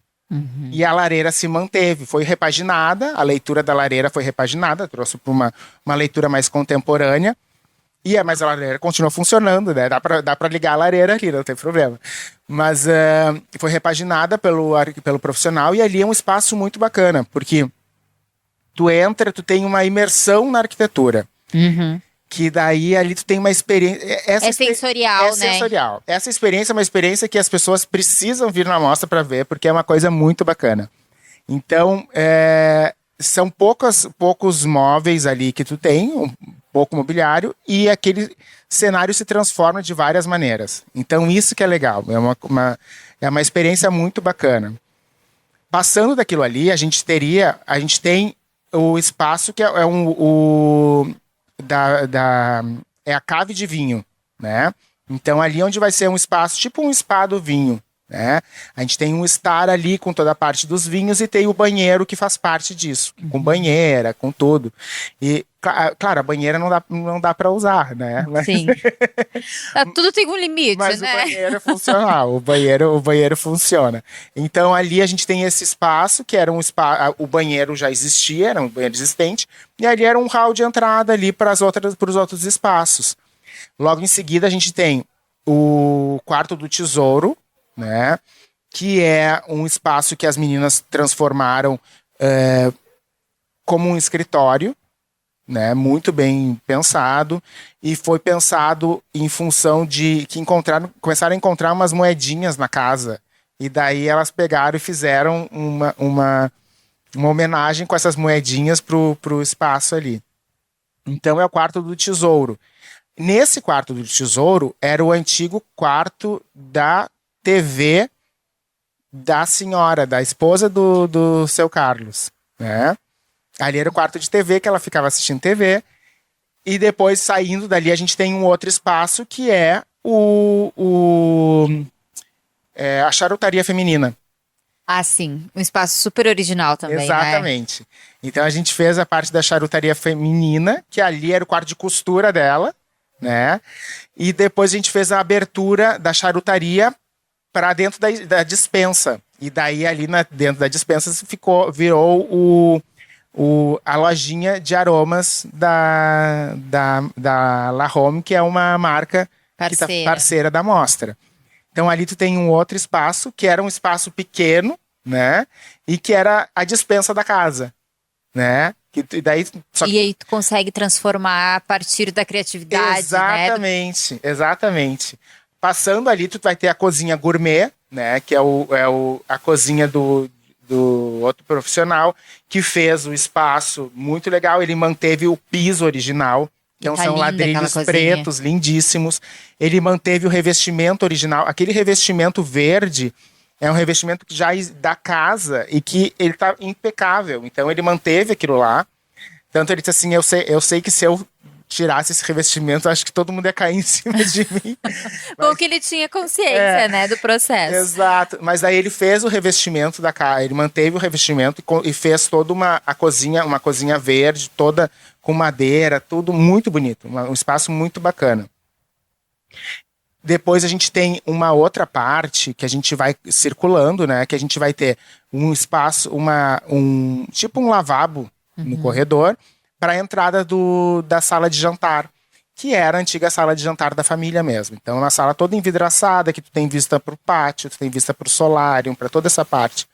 E a lareira se manteve, foi repaginada, a leitura da lareira foi repaginada, trouxe para uma leitura mais contemporânea, mas a lareira continua funcionando, né? Dá pra ligar a lareira ali, não tem problema. Mas foi repaginada pelo profissional, e ali é um espaço muito bacana, porque tu entra, tu tem uma imersão na arquitetura, Que daí ali tu tem uma experiência... É sensorial, né? É sensorial. Essa experiência é uma experiência que as pessoas precisam vir na mostra para ver, porque é uma coisa muito bacana. Então, são poucos móveis ali que tu tem, um pouco mobiliário, e aquele cenário se transforma de várias maneiras. Então, isso que é legal. É uma experiência muito bacana. Passando daquilo ali, a gente tem o espaço que é a cave de vinho, né? Então ali onde vai ser um espaço, tipo um spa do vinho, né? A gente tem um estar ali com toda a parte dos vinhos e tem o banheiro que faz parte disso, com banheira, com tudo. E, claro, a banheira não dá para usar, né? Sim. Tudo tem um limite, mas né? o banheiro é funcional, o banheiro funciona. Então ali a gente tem esse espaço, que era um espaço, o banheiro já existia, era um banheiro existente, e ali era um hall de entrada ali para os outros espaços. Logo em seguida a gente tem o quarto do tesouro, né? Que é um espaço que as meninas transformaram como um escritório, né, muito bem pensado, e foi pensado em função de que começaram a encontrar umas moedinhas na casa, e daí elas pegaram e fizeram uma homenagem com essas moedinhas pro espaço ali. Então é o quarto do tesouro. Nesse quarto do tesouro era o antigo quarto da TV da senhora, da esposa do seu Carlos, né? Ali era o quarto de TV, que ela ficava assistindo TV. E depois, saindo dali, a gente tem um outro espaço, que é a charutaria feminina. Ah, sim. Um espaço super original também, exatamente. Né? Então, a gente fez a parte da charutaria feminina, que ali era o quarto de costura dela, né? E depois a gente fez a abertura da charutaria para dentro da despensa. E daí, ali dentro da despensa, virou a lojinha de aromas da La Home, que é uma marca parceira da mostra. Então ali tu tem um outro espaço, que era um espaço pequeno, né? E que era a despensa da casa, né? E aí tu consegue transformar a partir da criatividade, exatamente, né? Exatamente. Passando ali, tu vai ter a cozinha gourmet, né? Que é a cozinha do outro profissional, que fez o espaço muito legal. Ele manteve o piso original, então são ladrilhos pretos, lindíssimos. Ele manteve o revestimento original. Aquele revestimento verde é um revestimento que já da casa e que ele tá impecável. Então ele manteve aquilo lá. Tanto ele disse assim, eu sei que se eu tirasse esse revestimento, acho que todo mundo ia cair em cima de mim. Bom que ele tinha consciência, né, do processo. Exato, mas daí ele fez o revestimento da casa, ele manteve o revestimento e fez toda uma cozinha verde, toda com madeira, tudo muito bonito, um espaço muito bacana. Depois a gente tem uma outra parte que a gente vai circulando, né, que a gente vai ter um espaço, tipo um lavabo no corredor, para a entrada da sala de jantar, que era a antiga sala de jantar da família mesmo. Então, uma sala toda envidraçada, que tu tem vista para o pátio, tu tem vista para o solário, para toda essa parte.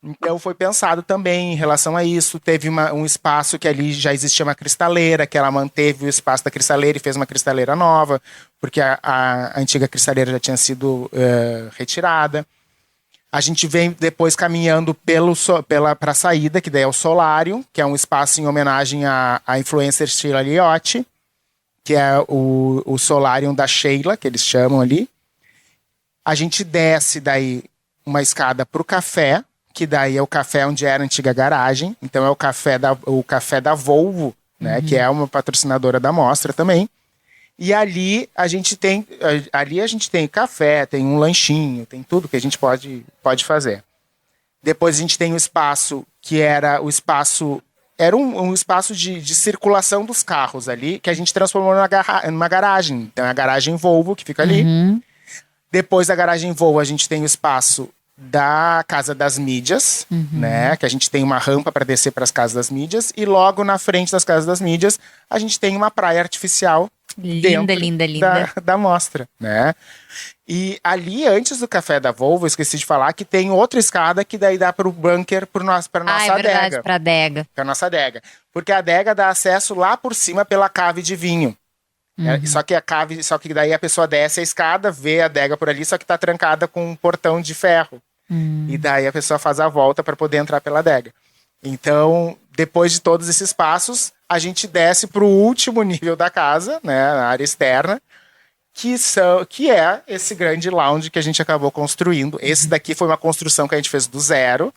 Então, foi pensado também em relação a isso. Teve um espaço que ali já existia uma cristaleira, que ela manteve o espaço da cristaleira e fez uma cristaleira nova, porque a antiga cristaleira já tinha sido retirada. A gente vem depois caminhando para a saída, que daí é o Solarium, que é um espaço em homenagem à influencer Sheila Liotti, que é o Solarium da Sheila, que eles chamam ali. A gente desce daí uma escada para o café, que daí é o café onde era a antiga garagem. Então é o café da Volvo, né, que é uma patrocinadora da mostra também. E ali a gente tem café, tem um lanchinho, tem tudo que a gente pode fazer. Depois a gente tem o espaço que era um espaço de circulação dos carros ali, que a gente transformou numa garagem. Então é a garagem Volvo que fica ali. Depois da garagem Volvo a gente tem o espaço da Casa das Mídias, né? Que a gente tem uma rampa para descer para as Casas das Mídias, e logo na frente das Casas das Mídias a gente tem uma praia artificial linda da mostra, né? E ali, antes do café da Volvo, eu esqueci de falar que tem outra escada que daí dá para o bunker, para nossa é verdade, adega. para a adega. Para nossa adega. Porque a adega dá acesso lá por cima pela cave de vinho. Só que daí a pessoa desce a escada, vê a adega por ali, só que tá trancada com um portão de ferro. E daí a pessoa faz a volta para poder entrar pela adega. Então, depois de todos esses passos, a gente desce para o último nível da casa, né, na área externa, que é esse grande lounge que a gente acabou construindo. Esse daqui foi uma construção que a gente fez do zero,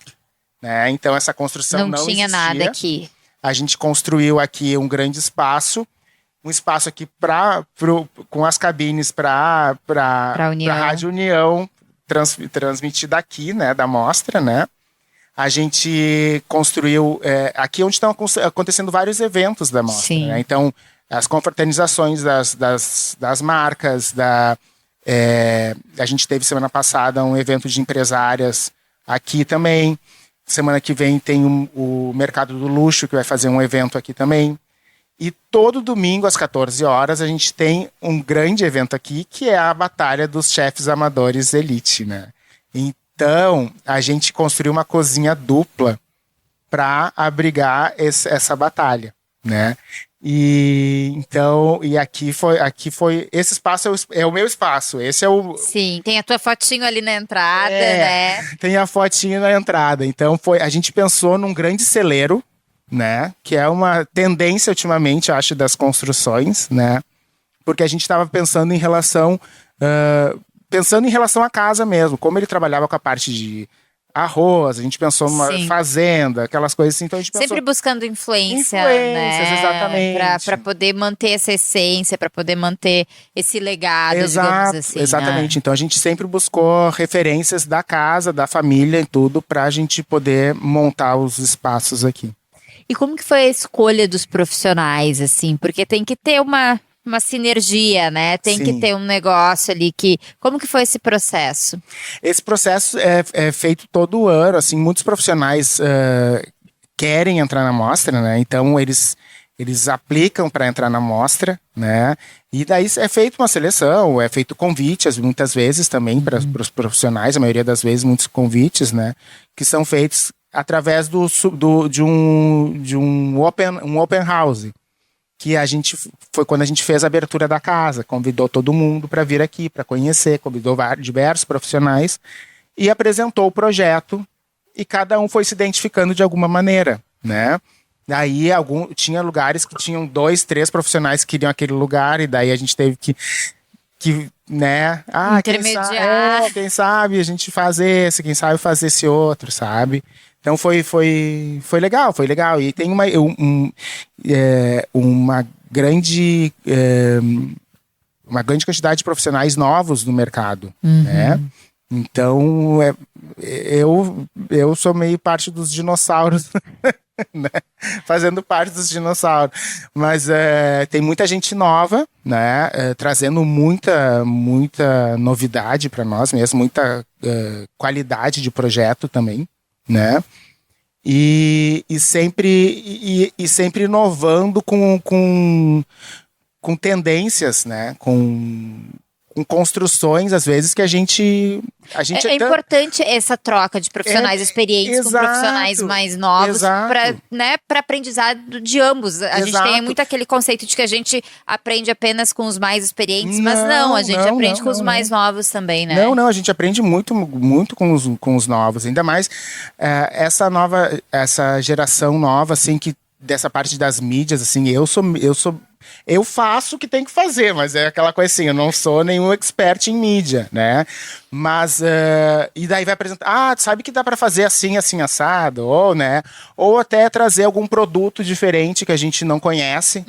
né? Então essa construção não tinha existia. Nada aqui. A gente construiu aqui um grande espaço, um espaço aqui com as cabines para a Rádio União transmitir daqui, né, da mostra, né? A gente construiu aqui onde estão acontecendo vários eventos da mostra, né? Então, as confraternizações das marcas, a gente teve semana passada um evento de empresárias aqui também. Semana que vem tem o Mercado do Luxo, que vai fazer um evento aqui também. E todo domingo, às 14 horas, a gente tem um grande evento aqui, que é a Batalha dos Chefes Amadores Elite, né? Então, a gente construiu uma cozinha dupla para abrigar essa batalha, né? E aqui foi esse espaço é o meu espaço. Esse é o Sim, tem a tua fotinho ali na entrada, né? Tem a fotinho na entrada. Então a gente pensou num grande celeiro, né? Que é uma tendência ultimamente, acho, das construções, né? Porque a gente estava pensando em relação à casa mesmo, como ele trabalhava com a parte de arroz, a gente pensou numa fazenda, aquelas coisas assim, então a gente pensou... Sempre buscando influências, né? Exatamente. Para poder manter essa essência, para poder manter esse legado, digamos assim. Exatamente, então a gente sempre buscou referências da casa, da família e tudo, pra gente poder montar os espaços aqui. E como que foi a escolha dos profissionais, assim? Porque tem que ter uma sinergia, né? Tem que ter um negócio ali Como que foi esse processo? Esse processo é feito todo ano, assim, muitos profissionais querem entrar na mostra, né? Então eles aplicam para entrar na mostra, né? E daí é feita uma seleção, é feito convites muitas vezes também para os profissionais, a maioria das vezes muitos convites, né? Que são feitos através de um open house. Que foi quando a gente fez a abertura da casa, convidou todo mundo para vir aqui, para conhecer, convidou diversos profissionais e apresentou o projeto e cada um foi se identificando de alguma maneira, né? Daí tinha lugares que tinham 2, 3 profissionais que queriam aquele lugar e daí a gente teve que né? Intermediar. Quem sabe a gente faz esse, quem sabe fazer esse outro, sabe? Então foi legal. E tem uma grande quantidade de profissionais novos no mercado, né? Então eu sou meio parte dos dinossauros, né? Fazendo parte dos dinossauros. Mas tem muita gente nova, né? Trazendo muita novidade para nós mesmo, muita qualidade de projeto também, né? E sempre inovando com tendências, né? Com construções, às vezes, que a gente é importante essa troca de profissionais experientes com profissionais mais novos para, né, para aprendizado de ambos. A gente tem muito aquele conceito de que a gente aprende apenas com os mais experientes, mas a gente aprende com os mais novos também, né? Não, a gente aprende muito com os novos, ainda mais essa geração nova, assim, que dessa parte das mídias, assim, eu faço o que tem que fazer, mas é aquela coisa assim, eu não sou nenhum expert em mídia, né? Mas, e daí vai apresentar, sabe que dá para fazer assim, assim, assado, ou, né? Ou até trazer algum produto diferente que a gente não conhece,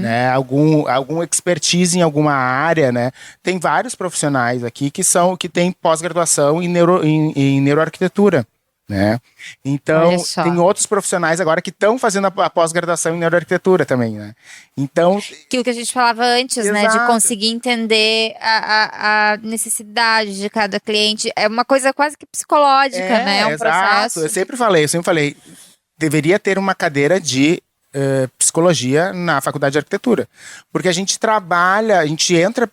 né? Algum expertise em alguma área, né? Tem vários profissionais aqui que têm pós-graduação em neuroarquitetura, né? Então, tem outros profissionais agora que estão fazendo a pós-graduação em neuroarquitetura também, né? Então... Aquilo que a gente falava antes, né? De conseguir entender a necessidade de cada cliente. É uma coisa quase que psicológica, né? É um processo. Eu sempre falei, deveria ter uma cadeira de psicologia na faculdade de arquitetura. Porque a gente trabalha, a gente entra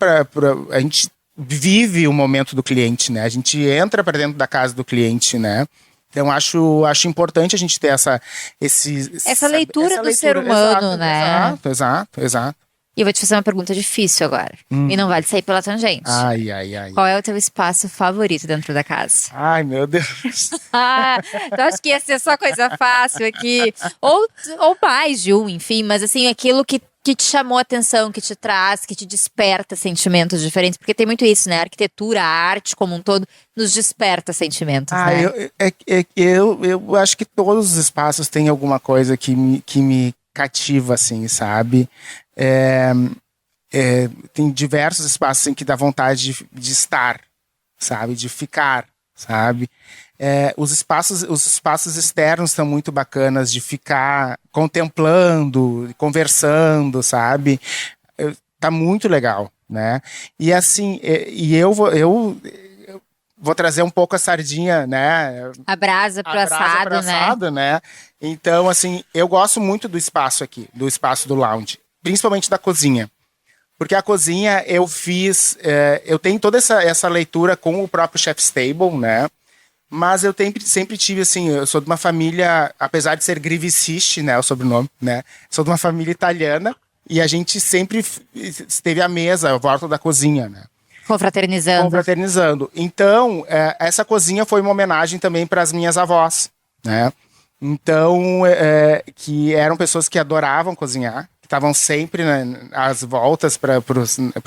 a gente vive o momento do cliente, né? A gente entra para dentro da casa do cliente, né? Então, acho importante a gente ter essa leitura do ser humano, exato, né? Exato. E eu vou te fazer uma pergunta difícil agora. E não vale sair pela tangente. Ai. Qual é o teu espaço favorito dentro da casa? Ai, meu Deus. Tu acha que ia ser só coisa fácil aqui? Ou mais de um, enfim. Mas assim, aquilo que te chamou a atenção, que te traz, que te desperta sentimentos diferentes. Porque tem muito isso, né? A arquitetura, a arte como um todo, nos desperta sentimentos, né? Eu acho que todos os espaços têm alguma coisa que me cativa, assim, sabe? Tem diversos espaços assim, que dá vontade de estar, sabe? De ficar, sabe? Os espaços externos são muito bacanas de ficar contemplando, conversando, sabe? Tá muito legal, né? E assim, eu vou trazer um pouco a sardinha, né? A brasa pro assado, né? Então, assim, eu gosto muito do espaço aqui, do espaço do lounge, principalmente da cozinha. Porque a cozinha eu tenho toda essa leitura com o próprio Chef's Table, né? Mas eu sempre tive, assim, eu sou de uma família, apesar de ser Grivicisti, né, o sobrenome, né? Sou de uma família italiana e a gente sempre esteve à mesa, à volta da cozinha, né? Confraternizando. Então, essa cozinha foi uma homenagem também para as minhas avós, né? Então, que eram pessoas que adoravam cozinhar, que estavam sempre às voltas para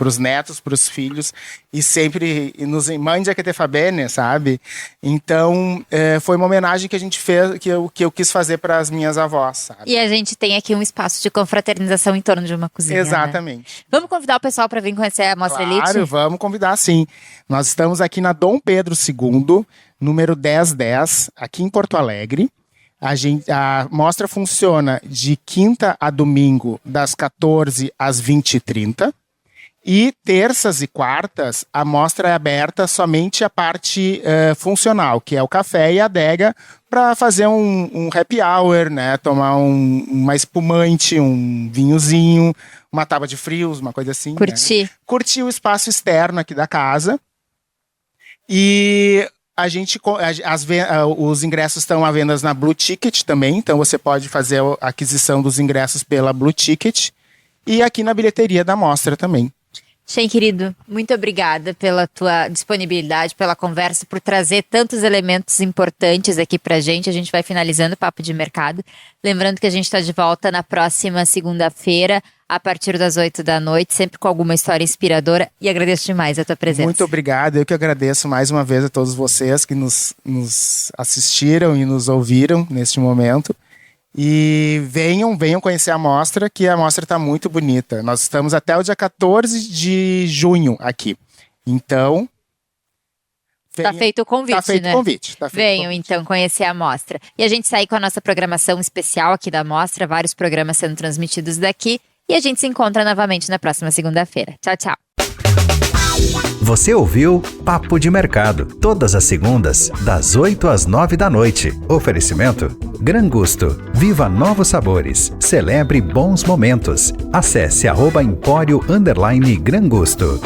os netos, para os filhos, e sempre nos mangia que te fa bene, sabe? Então, foi uma homenagem que a gente fez, que eu quis fazer para as minhas avós, sabe? E a gente tem aqui um espaço de confraternização em torno de uma cozinha. Exatamente. Né? Vamos convidar o pessoal para vir conhecer a Mostra Elite? Claro, vamos convidar, sim. Nós estamos aqui na Dom Pedro II, número 1010, aqui em Porto Alegre. A mostra funciona de quinta a domingo, das 14 às 20h30. E terças e quartas, a mostra é aberta somente a parte funcional, que é o café e a adega, para fazer um happy hour, né? Tomar uma espumante, um vinhozinho, uma tábua de frios, uma coisa assim. Curtir. Né? Curtir o espaço externo aqui da casa. E os ingressos estão à venda na Blue Ticket também, então você pode fazer a aquisição dos ingressos pela Blue Ticket e aqui na bilheteria da mostra também. Shen, querido, muito obrigada pela tua disponibilidade, pela conversa, por trazer tantos elementos importantes aqui pra gente. A gente vai finalizando o Papo de Mercado. Lembrando que a gente está de volta na próxima segunda-feira, a partir das 20h, sempre com alguma história inspiradora. E agradeço demais a tua presença. Muito obrigado. Eu que agradeço mais uma vez a todos vocês que nos assistiram e nos ouviram neste momento. E venham conhecer a mostra, que a mostra está muito bonita. Nós estamos até o dia 14 de junho aqui. Então... Tá feito o convite, Tá feito o convite. Venham, então, conhecer a mostra. E a gente sai com a nossa programação especial aqui da mostra, vários programas sendo transmitidos daqui. E a gente se encontra novamente na próxima segunda-feira. Tchau, tchau. Você ouviu Papo de Mercado, todas as segundas, das 8 às 9 da noite. Oferecimento Gran Gusto. Viva novos sabores. Celebre bons momentos. Acesse @empório_Gran Gusto.